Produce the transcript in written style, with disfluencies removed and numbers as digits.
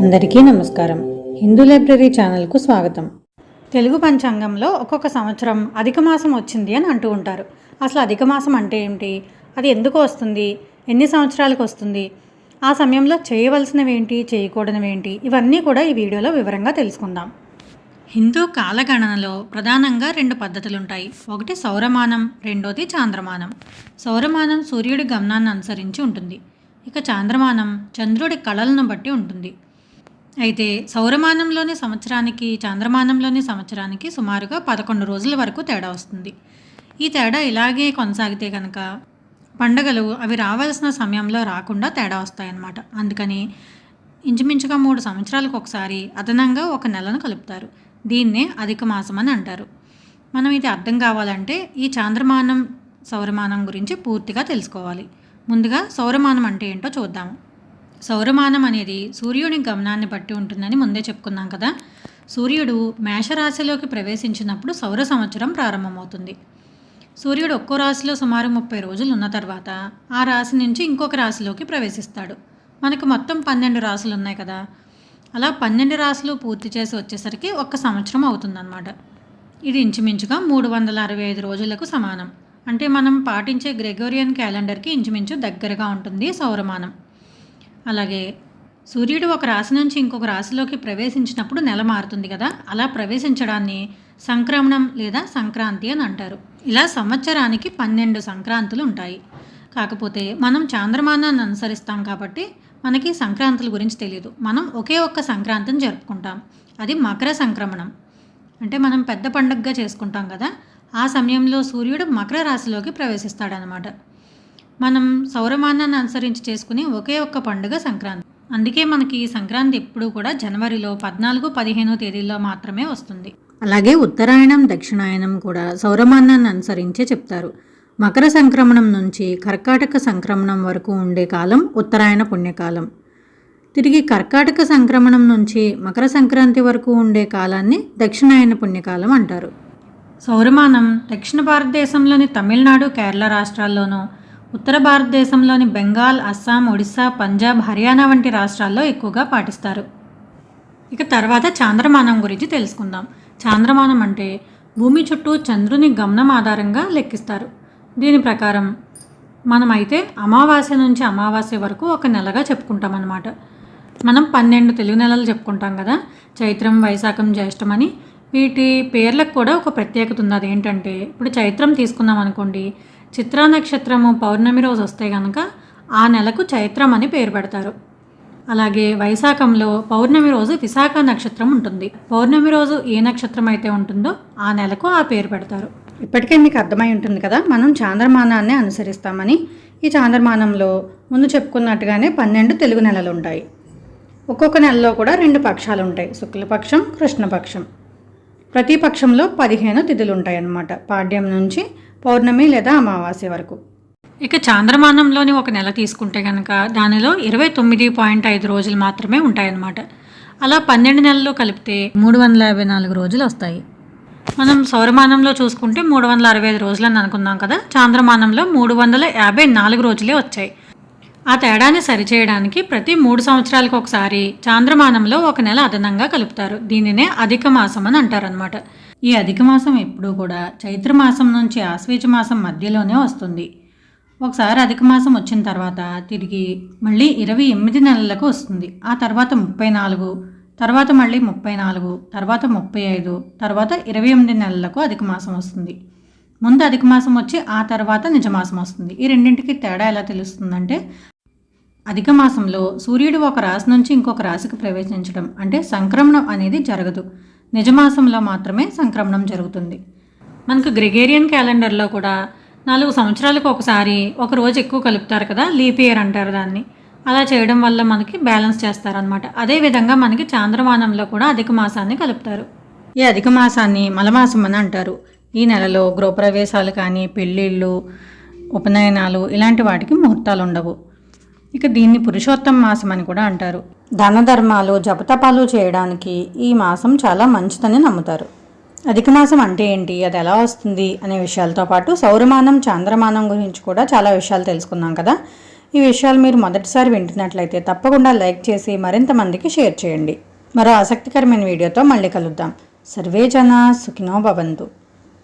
అందరికీ నమస్కారం. హిందూ లైబ్రరీ ఛానల్కు స్వాగతం. తెలుగు పంచాంగంలో ఒక్కొక్క సంవత్సరం అధిక మాసం వచ్చింది అని అంటూ ఉంటారు. అసలు అధిక మాసం అంటే ఏమిటి, అది ఎందుకు వస్తుంది, ఎన్ని సంవత్సరాలకు వస్తుంది, ఆ సమయంలో చేయవలసినవి ఏంటి, చేయకూడనివి ఏంటి, ఇవన్నీ కూడా ఈ వీడియోలో వివరంగా తెలుసుకుందాం. హిందూ కాలగణనలో ప్రధానంగా రెండు పద్ధతులు ఉంటాయి. ఒకటి సౌరమానం, రెండోది చాంద్రమానం. సౌరమానం సూర్యుడి గమనాన్ని అనుసరించి ఉంటుంది. ఇక చాంద్రమానం చంద్రుడి కళలను బట్టి ఉంటుంది. అయితే సౌరమానంలోని సంవత్సరానికి చాంద్రమానంలోని సంవత్సరానికి సుమారుగా 11 రోజుల వరకు తేడా వస్తుంది. ఈ తేడా ఇలాగే కొనసాగితే కనుక పండగలు అవి రావాల్సిన సమయంలో రాకుండా తేడా వస్తాయన్నమాట. అందుకని ఇంచుమించుగా 3 సంవత్సరాలకు ఒకసారి అదనంగా ఒక నెలను కలుపుతారు. దీన్నే అధిక మాసం అని అంటారు. మనం ఇది అర్థం కావాలంటే ఈ చాంద్రమానం సౌరమానం గురించి పూర్తిగా తెలుసుకోవాలి. ముందుగా సౌరమానం అంటే ఏంటో చూద్దాము. సౌరమానం అనేది సూర్యుని గమనాన్ని బట్టి ఉంటుందని ముందే చెప్పుకున్నాం కదా. సూర్యుడు మేషరాశిలోకి ప్రవేశించినప్పుడు సౌర సంవత్సరం ప్రారంభమవుతుంది. సూర్యుడు ఒక్కో రాశిలో సుమారు 30 రోజులు ఉన్న తర్వాత ఆ రాశి నుంచి ఇంకొక రాశిలోకి ప్రవేశిస్తాడు. మనకు మొత్తం 12 రాశులు ఉన్నాయి కదా. అలా 12 రాశులు పూర్తి చేసి వచ్చేసరికి 1 సంవత్సరం అవుతుందన్నమాట. ఇది ఇంచుమించుగా 365 రోజులకు సమానం. అంటే మనం పాటించే గ్రెగోరియన్ క్యాలెండర్కి ఇంచుమించు దగ్గరగా ఉంటుంది సౌరమానం. అలాగే సూర్యుడు ఒక రాశి నుంచి ఇంకొక రాశిలోకి ప్రవేశించినప్పుడు నెల మారుతుంది కదా. అలా ప్రవేశించడాన్ని సంక్రమణం లేదా సంక్రాంతి అని అంటారు. ఇలా సంవత్సరానికి 12 సంక్రాంతులు ఉంటాయి. కాకపోతే మనం చాంద్రమానాన్ని అనుసరిస్తాం కాబట్టి మనకి సంక్రాంతుల గురించి తెలియదు. మనం ఒకే ఒక్క సంక్రాంతిని జరుపుకుంటాం. అది మకర సంక్రమణం. అంటే మనం పెద్ద పండుగగా చేసుకుంటాం కదా. ఆ సమయంలో సూర్యుడు మకర రాశిలోకి ప్రవేశిస్తాడనమాట. మనం సౌరమానాన్ని అనుసరించి చేసుకునే ఒకే ఒక్క పండుగ సంక్రాంతి. అందుకే మనకి సంక్రాంతి ఎప్పుడూ కూడా జనవరిలో 14, 15 తేదీల్లో మాత్రమే వస్తుంది. అలాగే ఉత్తరాయణం, దక్షిణాయనం కూడా సౌరమానాన్ని అనుసరించే చెప్తారు. మకర సంక్రమణం నుంచి కర్కాటక సంక్రమణం వరకు ఉండే కాలం ఉత్తరాయణ పుణ్యకాలం. తిరిగి కర్కాటక సంక్రమణం నుంచి మకర సంక్రాంతి వరకు ఉండే కాలాన్ని దక్షిణాయన పుణ్యకాలం అంటారు. సౌరమానం దక్షిణ భారతదేశంలోని తమిళనాడు, కేరళ రాష్ట్రాల్లోనూ, ఉత్తర భారతదేశంలోని బెంగాల్, అస్సాం, ఒడిశా, పంజాబ్, హర్యానా వంటి రాష్ట్రాల్లో ఎక్కువగా పాటిస్తారు. ఇక తర్వాత చాంద్రమానం గురించి తెలుసుకుందాం. చాంద్రమానం అంటే భూమి చుట్టూ చంద్రుని గమనం ఆధారంగా లెక్కిస్తారు. దీని ప్రకారం మనమైతే అమావాస్య నుంచి అమావాస్య వరకు ఒక నెలగా చెప్పుకుంటాం అన్నమాట. మనం 12 తెలుగు నెలలు చెప్పుకుంటాం కదా. చైత్రం, వైశాఖం, జ్యేష్టం అని. వీటి పేర్లకు కూడా ఒక ప్రత్యేకత ఉంది. అదేంటంటే ఇప్పుడు చైత్రం తీసుకున్నాం అనుకోండి, చిత్రా నక్షత్రము పౌర్ణమి రోజు వస్తే కనుక ఆ నెలకు చైత్రం అని పేరు పెడతారు. అలాగే వైశాఖంలో పౌర్ణమి రోజు విశాఖ నక్షత్రం ఉంటుంది. పౌర్ణమి రోజు ఏ నక్షత్రం అయితే ఉంటుందో ఆ నెలకు ఆ పేరు పెడతారు. ఇప్పటికే మీకు అర్థమై ఉంటుంది కదా, మనం చాంద్రమానాన్ని అనుసరిస్తామని. ఈ చాంద్రమానంలో ముందు చెప్పుకున్నట్టుగానే 12 తెలుగు నెలలు ఉంటాయి. ఒక్కొక్క నెలలో కూడా 2 పక్షాలు ఉంటాయి, శుక్లపక్షం, కృష్ణపక్షం. ప్రతి పక్షంలో 15 తిథులు ఉంటాయి అన్నమాట, పాడ్యం నుంచి పౌర్ణమి లేదా అమావాస్య వరకు. ఇక చాంద్రమానంలోని ఒక నెల తీసుకుంటే కనుక దానిలో 29.5 రోజులు మాత్రమే ఉంటాయన్నమాట. అలా 12 నెలలు కలిపితే 354 రోజులు వస్తాయి. మనం సౌరమానంలో చూసుకుంటే 365 రోజులని అనుకున్నాం కదా. చాంద్రమానంలో 354 రోజులే వచ్చాయి. ఆ తేడాన్ని సరిచేయడానికి ప్రతి 3 సంవత్సరాలకు ఒకసారి చాంద్రమానంలో ఒక నెల అదనంగా కలుపుతారు. దీనినే అధిక మాసం అని అంటారనమాట. ఈ అధిక మాసం ఎప్పుడూ కూడా చైత్రమాసం నుంచి ఆశ్వీజ మాసం మధ్యలోనే వస్తుంది. ఒకసారి అధిక మాసం వచ్చిన తర్వాత తిరిగి మళ్ళీ 28 నెలలకు వస్తుంది. ఆ తర్వాత 34, తర్వాత మళ్ళీ 34, తర్వాత 35, తర్వాత 28 నెలలకు అధిక మాసం వస్తుంది. ముందు అధిక మాసం వచ్చి ఆ తర్వాత నిజమాసం వస్తుంది. ఈ రెండింటికి తేడా ఎలా తెలుస్తుందంటే, అధిక మాసంలో సూర్యుడు ఒక రాశి నుంచి ఇంకొక రాశికి ప్రవేశించడం అంటే సంక్రమణం అనేది జరగదు. నిజమాసంలో మాత్రమే సంక్రమణం జరుగుతుంది. మనకు గ్రెగేరియన్ క్యాలెండర్లో కూడా 4 సంవత్సరాలకు ఒకసారి ఒక రోజు ఎక్కువ కలుపుతారు కదా, లీప్ ఇయర్ అంటారు దాన్ని. అలా చేయడం వల్ల మనకి బ్యాలెన్స్ చేస్తారనమాట. అదేవిధంగా మనకి చాంద్రమానంలో కూడా అధిక మాసాన్ని కలుపుతారు. ఈ అధిక మాసాన్ని మలమాసం అని అంటారు. ఈ నెలలో గృహప్రవేశాలు కానీ, పెళ్ళిళ్ళు, ఉపనయనాలు ఇలాంటి వాటికి ముహూర్తాలు ఉండవు. ఇక దీన్ని పురుషోత్తమ మాసం అని కూడా అంటారు. దాన ధర్మాలు, జపతపాలు చేయడానికి ఈ మాసం చాలా మంచిదని నమ్ముతారు. అధిక మాసం అంటే ఏంటి, అది ఎలా వస్తుంది అనే విషయాలతో పాటు సౌరమానం, చాంద్రమానం గురించి కూడా చాలా విషయాలు తెలుసుకున్నాం కదా. ఈ విషయాలు మీరు మొదటిసారి వింటున్నట్లయితే తప్పకుండా లైక్ చేసి మరింత మందికి షేర్ చేయండి. మరో ఆసక్తికరమైన వీడియోతో మళ్ళీ కలుద్దాం. సర్వే జనా సుఖినో భవంతు.